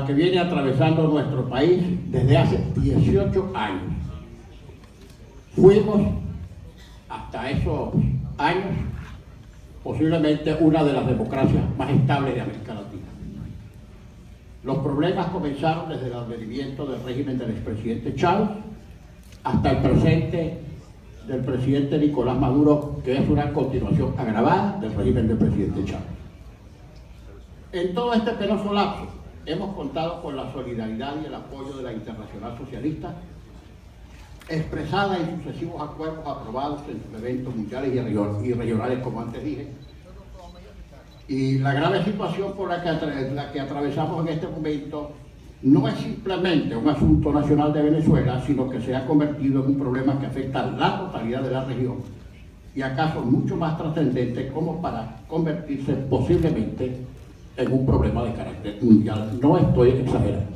que viene atravesando nuestro país desde hace 18 años. Fuimos, hasta esos años, posiblemente una de las democracias más estables de América Latina. Los problemas comenzaron desde el advenimiento del régimen del expresidente Chávez hasta el presente del presidente Nicolás Maduro, que es una continuación agravada del régimen del presidente Chávez. En todo este penoso lapso hemos contado con la solidaridad y el apoyo de la Internacional Socialista, expresada en sucesivos acuerdos aprobados en sus eventos mundiales y regionales, como antes dije. Y la grave situación por la que atravesamos en este momento no es simplemente un asunto nacional de Venezuela, sino que se ha convertido en un problema que afecta a la totalidad de la región y acaso mucho más trascendente como para convertirse posiblemente en un problema de carácter mundial. No estoy exagerando.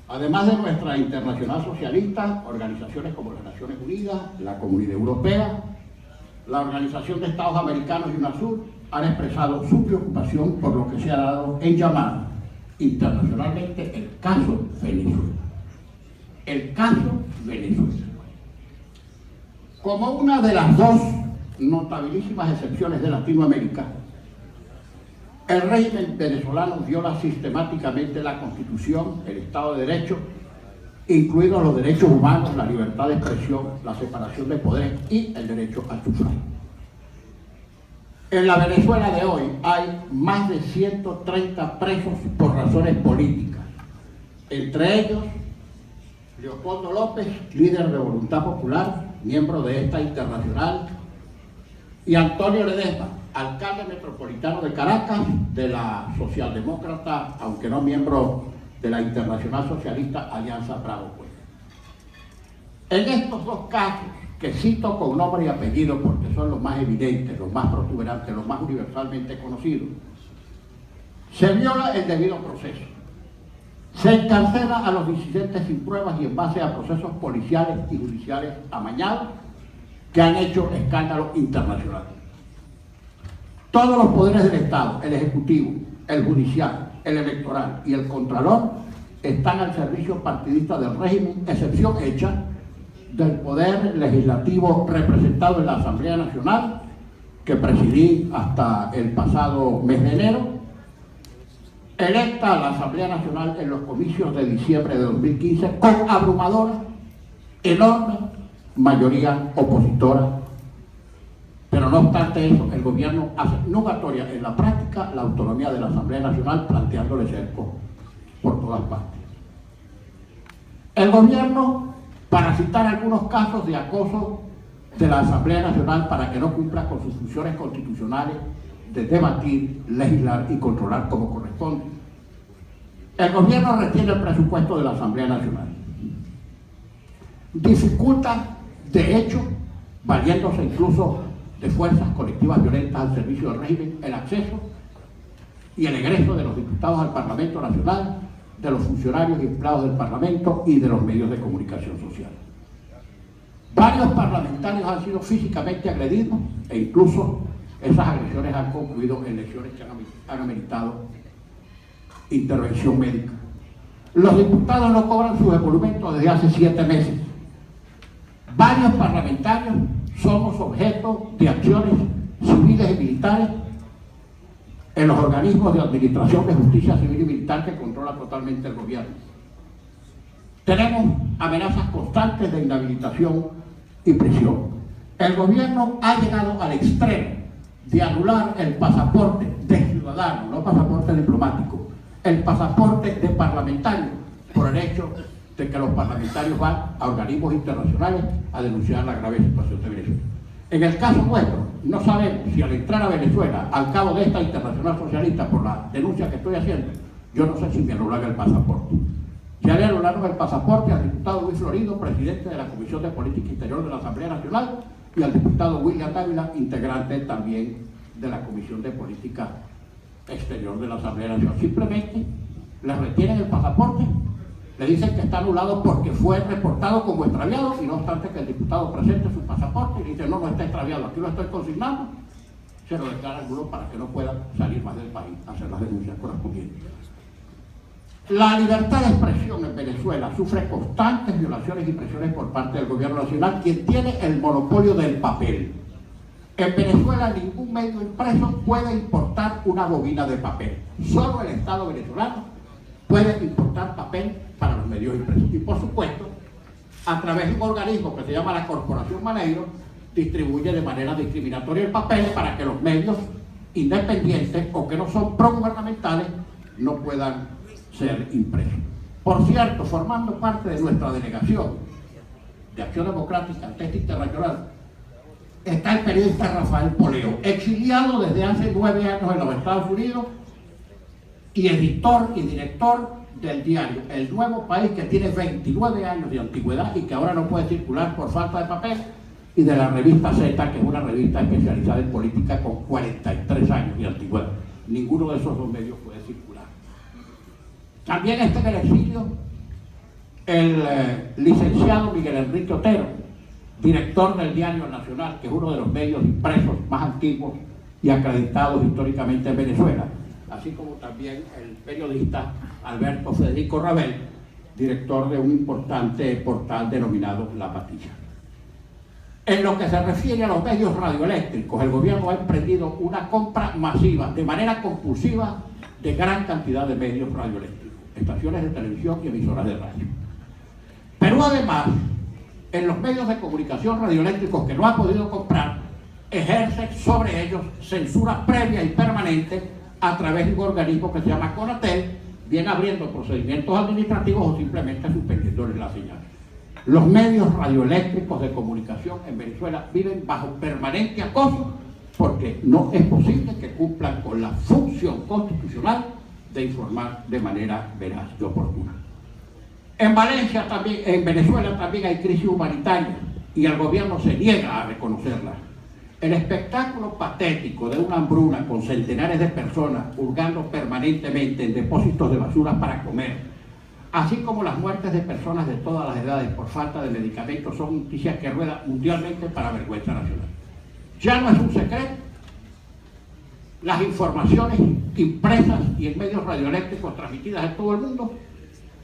Además de nuestra Internacional Socialista, organizaciones como las Naciones Unidas, la Comunidad Europea, la Organización de Estados Americanos y UNASUR han expresado su preocupación por lo que se ha dado en llamar internacionalmente el caso Venezuela. El caso Venezuela. Como una de las dos notabilísimas excepciones de Latinoamérica, el régimen venezolano viola sistemáticamente la Constitución, el Estado de Derecho, incluidos los derechos humanos, la libertad de expresión, la separación de poderes y el derecho al sufragio. En la Venezuela de hoy hay más de 130 presos por razones políticas, entre ellos Leopoldo López, líder de Voluntad Popular, miembro de esta internacional, y Antonio Ledesma, alcalde metropolitano de Caracas, de la socialdemócrata, aunque no miembro de la Internacional Socialista, Alianza Bravo Pueblo. En estos dos casos, que cito con nombre y apellido porque son los más evidentes, los más protuberantes, los más universalmente conocidos, se viola el debido proceso. Se encarcela a los disidentes sin pruebas y en base a procesos policiales y judiciales amañados que han hecho escándalo internacional. Todos los poderes del Estado, el Ejecutivo, el Judicial, el Electoral y el Contralor, están al servicio partidista del régimen, excepción hecha del Poder Legislativo representado en la Asamblea Nacional, que presidí hasta el pasado mes de enero, electa a la Asamblea Nacional en los comicios de diciembre de 2015 con abrumadora, enorme mayoría opositora. Pero no obstante eso, el gobierno hace nugatoria en la práctica la autonomía de la Asamblea Nacional, planteándole cerco por todas partes. El gobierno, para citar algunos casos de acoso de la Asamblea Nacional para que no cumpla con sus funciones constitucionales de debatir, legislar y controlar como corresponde, el gobierno retiene el presupuesto de la Asamblea Nacional. Dificulta, de hecho, valiéndose incluso de fuerzas colectivas violentas al servicio del régimen, el acceso y el egreso de los diputados al Parlamento Nacional, de los funcionarios y empleados del Parlamento y de los medios de comunicación social. Varios parlamentarios han sido físicamente agredidos e incluso esas agresiones han concluido en lesiones que han ameritado intervención médica. Los diputados no cobran sus emolumentos desde hace 7 meses. Varios parlamentarios somos objeto de acciones civiles y militares en los organismos de administración de justicia civil y militar que controla totalmente el gobierno. Tenemos amenazas constantes de inhabilitación y prisión. El gobierno ha llegado al extremo de anular el pasaporte de ciudadano, no pasaporte diplomático, el pasaporte de parlamentario, por el hecho de que los parlamentarios van a organismos internacionales a denunciar la grave situación de Venezuela. En el caso nuestro, no sabemos si al entrar a Venezuela, al cabo de esta Internacional Socialista, por la denuncia que estoy haciendo, yo no sé si me anulan el pasaporte. Ya le anularon el pasaporte al diputado Luis Florido, presidente de la Comisión de Política Interior de la Asamblea Nacional, y al diputado William Dávila, integrante también de la Comisión de Política Exterior de la Asamblea Nacional. Simplemente le retienen el pasaporte, le dicen que está anulado porque fue reportado como extraviado, y no obstante que el diputado presente su pasaporte y le dice: no, no está extraviado, aquí lo estoy consignando, se lo declara al grupo para que no pueda salir más del país a hacer las denuncias correspondientes. La libertad de expresión en Venezuela sufre constantes violaciones y presiones por parte del gobierno nacional, quien tiene el monopolio del papel. En Venezuela ningún medio impreso puede importar una bobina de papel. Solo el Estado venezolano puede importar papel para los medios impresos. Y por supuesto, a través de un organismo que se llama la Corporación Maneiro, distribuye de manera discriminatoria el papel para que los medios independientes o que no son progubernamentales no puedan ser impresos. Por cierto, formando parte de nuestra delegación de Acción Democrática ante esta internacional, está el periodista Rafael Poleo, exiliado desde hace 9 años en los Estados Unidos y editor y director del diario El Nuevo País, que tiene 29 años de antigüedad y que ahora no puede circular por falta de papel, y de la revista Z, que es una revista especializada en política con 43 años de antigüedad. Ninguno de esos dos medios puede circular. También está en el exilio el licenciado Miguel Enrique Otero, director del Diario Nacional, que es uno de los medios impresos más antiguos y acreditados históricamente en Venezuela, así como también el periodista Alberto Federico Rabel, director de un importante portal denominado La Patilla. En lo que se refiere a los medios radioeléctricos, el gobierno ha emprendido una compra masiva, de manera compulsiva, de gran cantidad de medios radioeléctricos, estaciones de televisión y emisoras de radio. Pero además, en los medios de comunicación radioeléctricos que no ha podido comprar, ejerce sobre ellos censura previa y permanente a través de un organismo que se llama CONATEL, bien abriendo procedimientos administrativos o simplemente suspendiéndoles la señal. Los medios radioeléctricos de comunicación en Venezuela viven bajo permanente acoso porque no es posible que cumplan con la función constitucional de informar de manera veraz y oportuna. En Valencia también, en Venezuela también hay crisis humanitaria y el gobierno se niega a reconocerla. El espectáculo patético de una hambruna con centenares de personas hurgando permanentemente en depósitos de basura para comer, así como las muertes de personas de todas las edades por falta de medicamentos, son noticias que ruedan mundialmente para vergüenza nacional. Ya no es un secreto, las informaciones impresas y en medios radioeléctricos transmitidas en todo el mundo,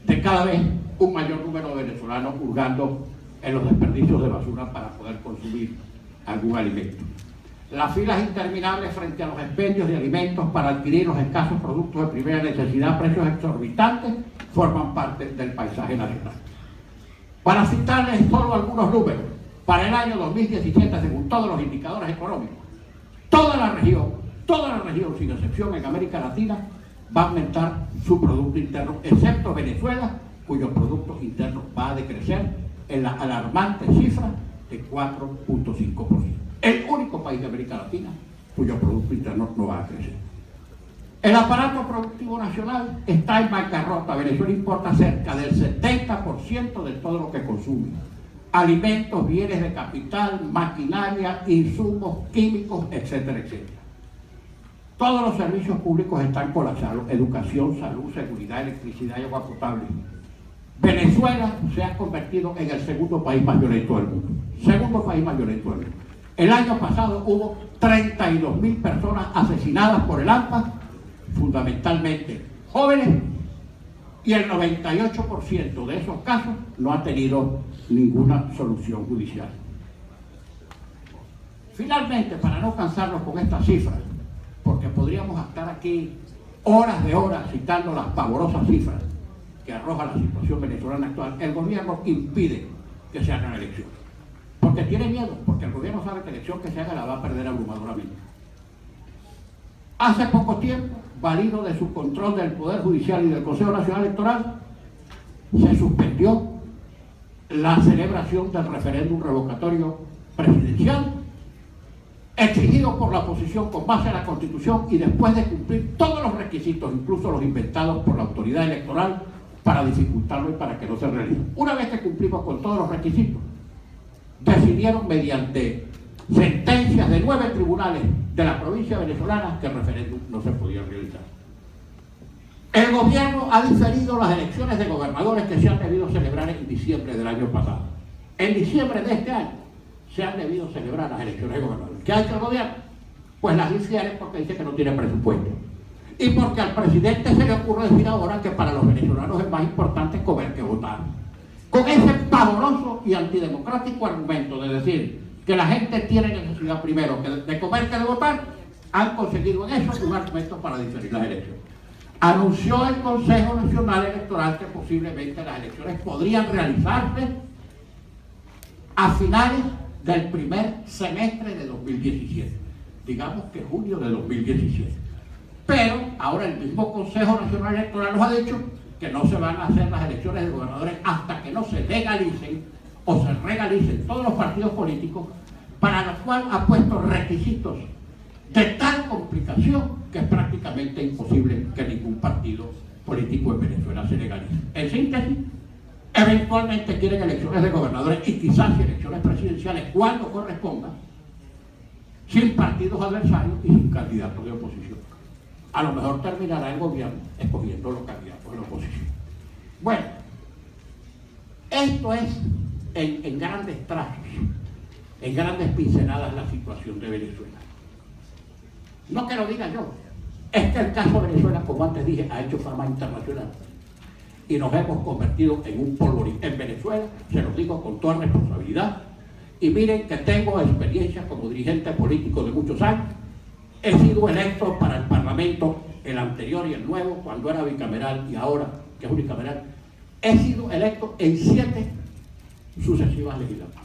de cada vez un mayor número de venezolanos hurgando en los desperdicios de basura para poder consumir algún alimento. Las filas interminables frente a los expendios de alimentos para adquirir los escasos productos de primera necesidad a precios exorbitantes forman parte del paisaje nacional. Para citarles solo algunos números, para el año 2017, según todos los indicadores económicos, toda la región, sin excepción en América Latina, va a aumentar su Producto Interno, excepto Venezuela, cuyo Producto Interno va a decrecer en la alarmante cifra de 4.5%. El único país de América Latina cuyo Producto Interno no va a crecer. El aparato productivo nacional está en bancarrota. Venezuela importa cerca del 70% de todo lo que consume. Alimentos, bienes de capital, maquinaria, insumos, químicos, etcétera, etcétera. Todos los servicios públicos están colapsados: educación, salud, seguridad, electricidad y agua potable. Venezuela se ha convertido en el segundo país más violento del mundo. Segundo país más violento del mundo. El año pasado hubo 32.000 personas asesinadas por el AMPA, fundamentalmente jóvenes, y el 98% de esos casos no ha tenido ninguna solución judicial. Finalmente, para no cansarnos con estas cifras, porque podríamos estar aquí horas de horas citando las pavorosas cifras que arroja la situación venezolana actual, el gobierno impide que se hagan elecciones. Porque tiene miedo, porque el gobierno sabe que la elección que se haga la va a perder abrumadoramente. Hace poco tiempo, valido de su control del Poder Judicial y del Consejo Nacional Electoral, se suspendió la celebración del referéndum revocatorio presidencial, exigido por la oposición con base en la Constitución y después de cumplir todos los requisitos, incluso los inventados por la autoridad electoral, para dificultarlo y para que no se realice. Una vez que cumplimos con todos los requisitos, decidieron mediante sentencias de 9 tribunales de la provincia venezolana que el referéndum no se podía realizar. El gobierno ha diferido las elecciones de gobernadores que se han debido celebrar en diciembre del año pasado. En diciembre de este año se han debido celebrar las elecciones de gobernadores. ¿Qué ha hecho el gobierno? Pues las difiere porque dice que no tiene presupuesto. Y porque al presidente se le ocurre decir ahora que para los venezolanos con ese pavoroso y antidemocrático argumento de decir que la gente tiene necesidad primero de comer que de votar, han conseguido en eso un argumento para diferir las elecciones. Anunció el Consejo Nacional Electoral que posiblemente las elecciones podrían realizarse a finales del primer semestre de 2017, digamos que junio de 2017. Pero ahora el mismo Consejo Nacional Electoral nos ha dicho que no se van a hacer las elecciones de gobernadores hasta que no se legalicen o se regalicen todos los partidos políticos, para lo cual ha puesto requisitos de tal complicación que es prácticamente imposible que ningún partido político en Venezuela se legalice. En síntesis, eventualmente quieren elecciones de gobernadores y quizás elecciones presidenciales cuando corresponda, sin partidos adversarios y sin candidatos de oposición. A lo mejor terminará el gobierno escogiendo los candidatos de la oposición. Bueno, esto es en grandes trazos, en grandes pinceladas la situación de Venezuela. No que lo diga yo, es que el caso de Venezuela, como antes dije, ha hecho fama internacional y nos hemos convertido en un polvorín. En Venezuela, se los digo con toda responsabilidad, y miren que tengo experiencia como dirigente político de muchos años. He sido electo para el Parlamento, el anterior y el nuevo, cuando era bicameral y ahora que es unicameral. He sido electo en 7 sucesivas legislaturas.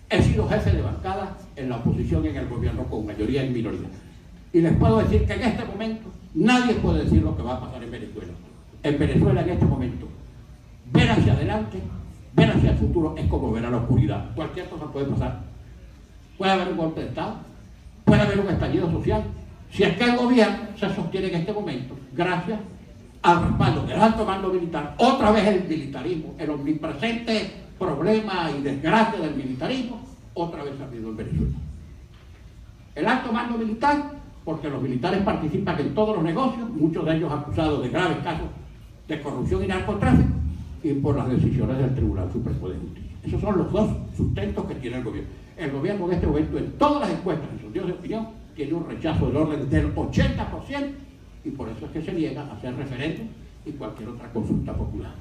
He sido jefe de bancada en la oposición y en el gobierno con mayoría y minoría. Y les puedo decir que en este momento nadie puede decir lo que va a pasar en Venezuela. En Venezuela en este momento, ver hacia adelante, ver hacia el futuro es como ver a la oscuridad. Cualquier cosa puede pasar. Puede haber un golpe de Estado, puede haber un estallido social. Si es que el gobierno se sostiene en este momento, gracias al respaldo del alto mando militar, otra vez el militarismo, el omnipresente problema y desgracia del militarismo, otra vez ha habido en Venezuela. El alto mando militar, porque los militares participan en todos los negocios, muchos de ellos acusados de graves casos de corrupción y narcotráfico, y por las decisiones del Tribunal Supremo de Justicia. Esos son los dos sustentos que tiene el gobierno. El gobierno en este momento, en todas las encuestas, en sondeos de opinión, tiene un rechazo del orden del 80%, y por eso es que se niega a hacer referéndum y cualquier otra consulta popular.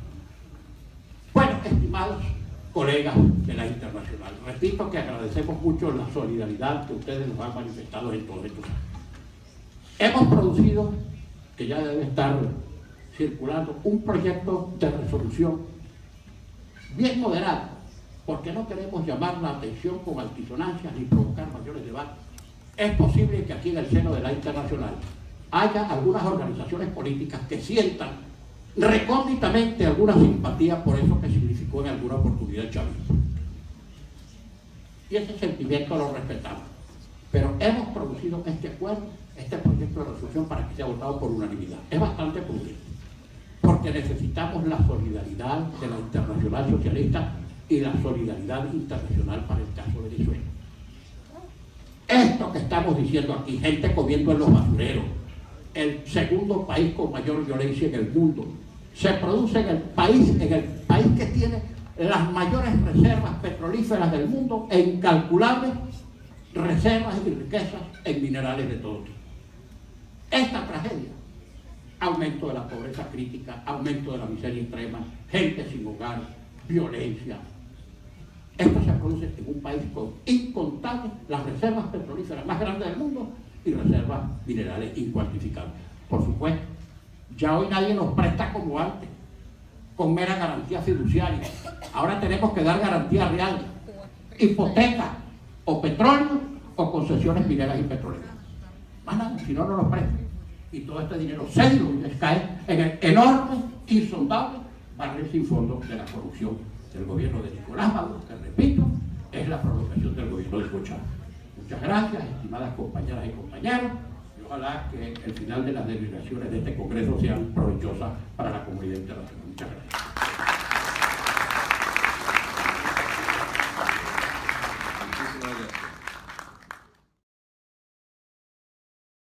Bueno, estimados colegas de la internacional, repito que agradecemos mucho la solidaridad que ustedes nos han manifestado en todos estos años. Hemos producido, que ya debe estar circulando, un proyecto de resolución bien moderado, porque no queremos llamar la atención con altisonancias ni provocar mayores debates. Es posible que aquí en el seno de la internacional haya algunas organizaciones políticas que sientan recónditamente alguna simpatía por eso que significó en alguna oportunidad el chavismo. Y ese sentimiento lo respetamos. Pero hemos producido este acuerdo, este proyecto de resolución, para que sea votado por unanimidad. Es bastante prudente, porque necesitamos la solidaridad de la Internacional Socialista y la solidaridad internacional para el caso de Venezuela. Esto que estamos diciendo aquí, gente comiendo en los basureros, el segundo país con mayor violencia en el mundo, se produce en el país que tiene las mayores reservas petrolíferas del mundo e incalculables reservas y riquezas en minerales de todo tipo. Esta tragedia, aumento de la pobreza crítica, aumento de la miseria extrema, gente sin hogar, violencia. Esto se produce en un país con incontables las reservas petrolíferas más grandes del mundo y reservas minerales incuantificables. Por supuesto, ya hoy nadie nos presta como antes, con mera garantía fiduciaria. Ahora tenemos que dar garantía real, hipoteca, o petróleo, o concesiones mineras y petroleras. Más nada, si no, no nos prestan. Y todo este dinero se diluye, cae en el enorme, insondable barril sin fondo de la corrupción del gobierno de Nicolás Maduro, que repito, es la provocación del gobierno de Hugo Chávez. Muchas gracias, estimadas compañeras y compañeros, y ojalá que el final de las deliberaciones de este Congreso sean provechosas para la comunidad internacional. Muchas gracias.